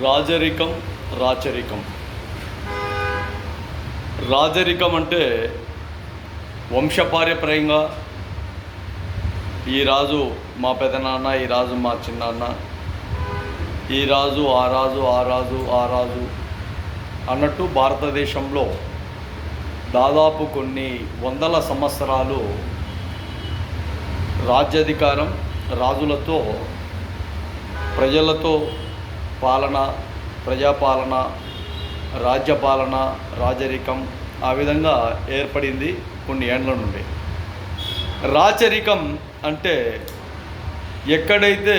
రాజరికం రాచరికం. రాజరికం అంటే వంశపార్యపర్యంగా ఈ రాజు మా పెదనాన్న, ఈ రాజు మా చిన్నాన్న, ఈ రాజు ఆ రాజు ఆ రాజు ఆ రాజు అన్నట్టు భారతదేశంలో దాదాపు కొన్ని వందల సంవత్సరాలు రాజ్యాధికారం, రాజులతో, ప్రజలతో పాలన, ప్రజాపాలన, రాజ్యపాలన, రాజరికం ఆ విధంగా ఏర్పడింది కొన్ని ఏండ్ల నుండి. రాచరికం అంటే ఎక్కడైతే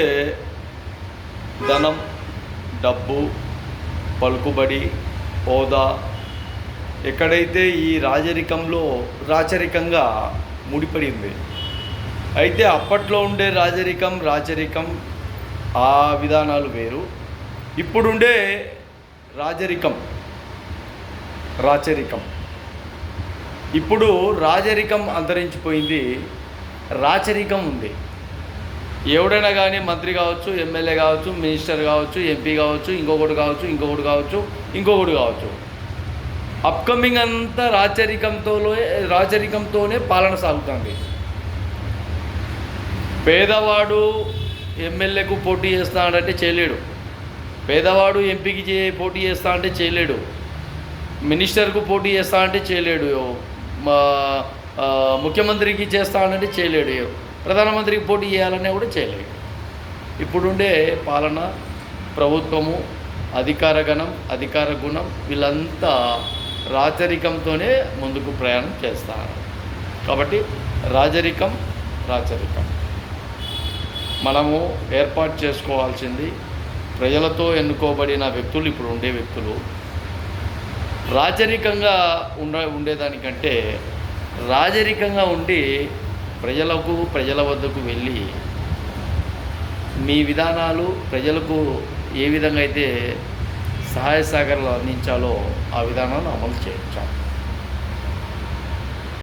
ధనం, డబ్బు, పలుకుబడి, హోదా ఎక్కడైతే ఈ రాచరికంగా ముడిపడింది. అయితే అప్పట్లో ఉండే రాచరికం ఆ విధానాలు వేరు. ఇప్పుడుండే రాచరికం ఇప్పుడు రాజరికం అంతరించిపోయింది, రాచరికం ఉంది. ఎవడైనా కానీ మంత్రి కావచ్చు, ఎమ్మెల్యే కావచ్చు, మినిస్టర్ కావచ్చు, ఎంపీ కావచ్చు, ఇంకొకటి కావచ్చు. అప్కమింగ్ అంతా రాచరికంతోనే పాలన సాగుతుంది. పేదవాడు ఎమ్మెల్యేకు పోటీ చేస్తాడంటే చేయలేడు, పేదవాడు ఎంపీకి పోటీ చేస్తా అంటే చేయలేడు, మినిస్టర్కు పోటీ చేస్తా అంటే చేయలేడు, ముఖ్యమంత్రికి చేస్తానంటే చేయలేడు, ప్రధానమంత్రికి పోటీ చేయాలనే కూడా చేయలేడు. ఇప్పుడుండే పాలన, ప్రభుత్వము, అధికార గుణం వీళ్ళంతా రాచరికంతోనే ముందుకు ప్రయాణం చేస్తారు. కాబట్టి రాచరికం మనము ఏర్పాటు చేసుకోవాల్సింది ప్రజలతో ఎన్నుకోబడిన వ్యక్తులు. ఇప్పుడు ఉండే వ్యక్తులు రాచరికంగా ఉండేదానికంటే రాజరికంగా ఉండి ప్రజల వద్దకు వెళ్ళి మీ విధానాలు ప్రజలకు ఏ విధంగా అయితే సహాయ సహకారాలు అందించాలో ఆ విధానాలను అమలు చేయించాలి.